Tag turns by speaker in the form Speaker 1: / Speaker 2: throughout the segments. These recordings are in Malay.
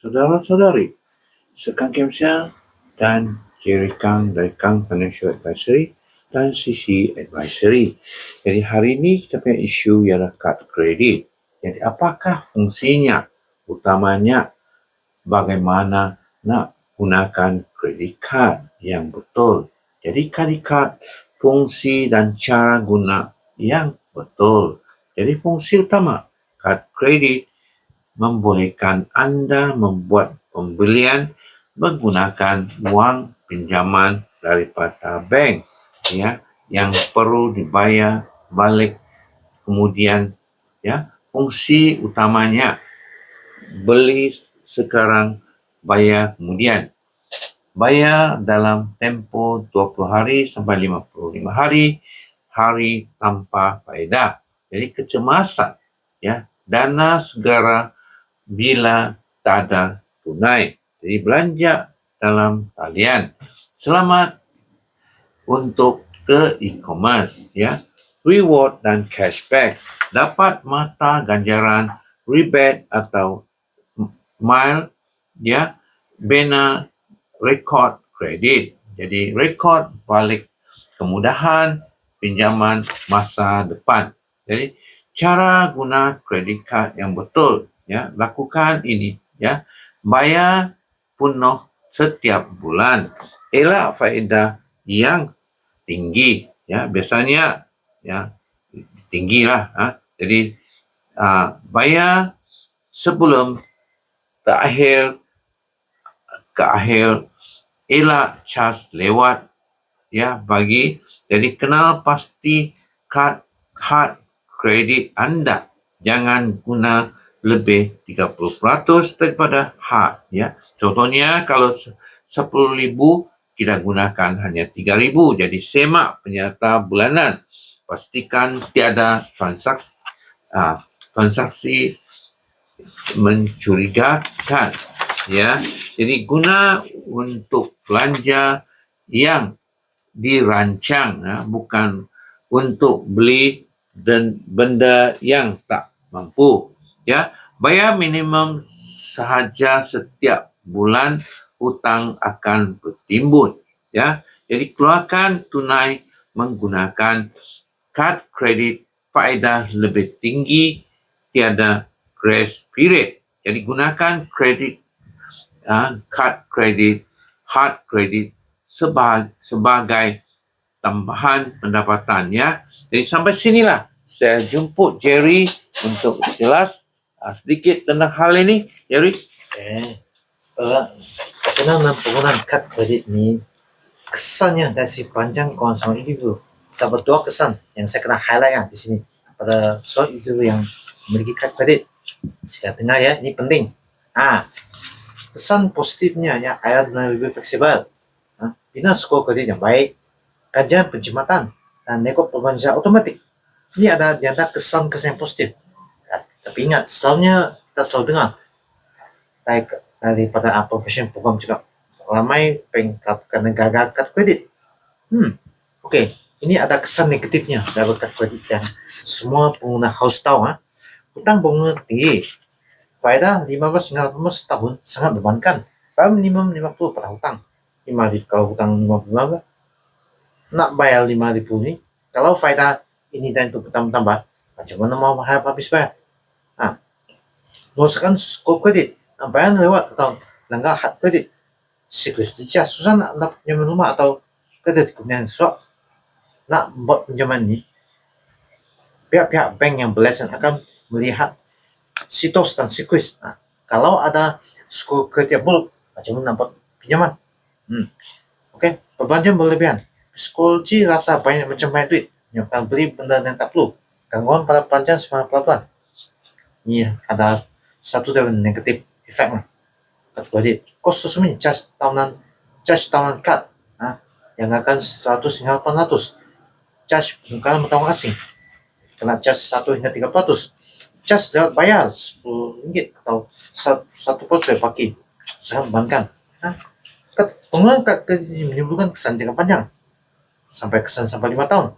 Speaker 1: Saudara-saudari, Sekang Kemsia dan Jerry Kang dari Kang Financial Advisory dan CC Advisory. Jadi hari ini kita punya isu ialah kad kredit. Jadi apakah fungsinya? Utamanya bagaimana nak gunakan kredit card yang betul. Jadi kredit card fungsi dan cara guna yang betul. Jadi fungsi utama kad kredit membolehkan Anda membuat pembelian menggunakan wang pinjaman daripada bank, ya, yang perlu dibayar balik kemudian, ya. Fungsi utamanya beli sekarang, bayar kemudian. Bayar dalam tempoh 20 hari sampai 55 hari tanpa faedah. Jadi kecemasan, ya, dana segera bila tak ada tunai. Jadi belanja dalam talian. Selamat untuk ke e-commerce, ya. Reward dan cashback. Dapat mata ganjaran, rebate atau mile, ya, bina rekod kredit. Jadi rekod balik kemudahan pinjaman masa depan. Jadi cara guna kredit card yang betul, ya, lakukan ini, ya. Bayar penuh setiap bulan. Elak faedah yang tinggi, ya. Biasanya, ya, tinggilah, Jadi bayar sebelum ke akhir, elak cas lewat, ya, bagi. Jadi kenal pasti kad kredit Anda. Jangan guna lebih 30% daripada had, ya. Contohnya kalau 10,000 kita gunakan hanya 3,000. Jadi semak penyerta bulanan. Pastikan tiada transaksi mencurigakan, ya. Jadi guna untuk belanja yang dirancang, ya, bukan untuk beli dan benda yang tak mampu, ya. Bayar minimum sahaja setiap bulan, hutang akan bertimbun, ya. Jadi keluarkan tunai menggunakan kad kredit, faedah lebih tinggi, tiada grace period. Jadi gunakan kad kredit, hard kredit sebagai tambahan pendapatan, ya. Jadi sampai sinilah saya jemput Jerry untuk jelas sedikit tentang hal ini, Jerry.
Speaker 2: Kenangan penggunaan kad kredit ini, kesannya dari sepanjang konsumen individu dapat dua kesan yang saya kena highlight di sini pada soal individu yang memiliki kad kredit. Saya dengar, ya, ini penting. Kesan positifnya, ya, adalah lebih fleksibel, bina skor kredit yang baik, kajian penjimatan, dan nego pembelajaran otomatis. Ini ada di antara kesan-kesan yang positif. Tapi ingat, kita selalu dengar daripada profesional program juga ramai pengkapkan gagal kad kredit. Oke. Ini ada kesan negatifnya dari kad kredit yang semua pengguna harus tahu. Hutang bunga tinggi, faedah 15 hingga 18 tahun sangat membebankan. Minimum 50 pada hutang. 5.000 kalau hutang 50, nak bayar 5.000 ini, kalau faedah ini dan itu bertambah, macam mana mau habis bayar? Merosakkan skor kredit, bayar lewat atau langgar hard kredit. Siklus susah nak dapat pinjaman rumah atau kredit kemudian swap. Nak buat pinjaman ini, pihak-pihak bank yang berlesen akan melihat situs dan siklus. Kalau ada skor kredit yang buruk, macam mana nak buat pinjaman? Oke. Perbelanjaan berlebihan, psikologi rasa banyak duit, menyebabkan beli benda yang tak perlu, gangguan pada pelanjaan semangat pelan-pelan. Ini ada satu dari negatif efek kad kredit. Kos resmi charge tahunan kad, yang akan 100 hingga 800. Charge penukaran mata uang asing kena charge 1 hingga 300. Charge lewat bayar RM10 atau 1% pakai sangat membebankan. Penggunaan kad kredit menimbulkan kesan jangka panjang sampai 5 tahun.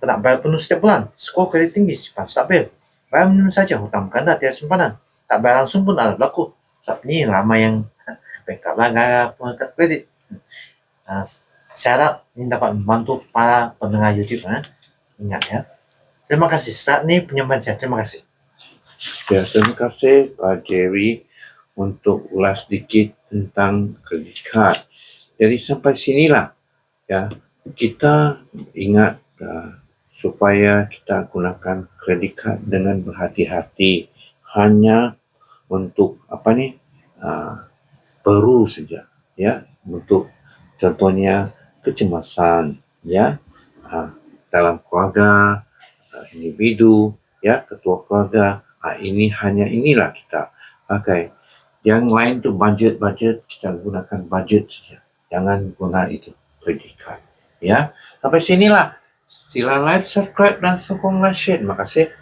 Speaker 2: Kena bayar penuh setiap bulan, skor kredit tinggi, sifat stabil, bayar minimum saja, hutang ganda tiada simpanan, tak bayar langsung pun ada berlaku. sebab ni ramai yang backup lah kad kredit. Saya harap ini dapat membantu para pendengar YouTube. Ingat ya. Terima kasih. Start ni penyambutan saya. Terima kasih.
Speaker 1: Ya, terima kasih Pak Jerry untuk ulas sedikit tentang kredit card. Jadi sampai sinilah ya, kita ingat supaya kita gunakan kredit card dengan berhati-hati, hanya untuk perlu saja ya, untuk contohnya kecemasan ya, dalam keluarga, individu ya, ketua keluarga, inilah kita pakai. Yang lain tu budget, kita gunakan budget saja, jangan guna itu credit card ya. Sampai sinilah, sila like, subscribe dan sokonglah share. Terima kasih.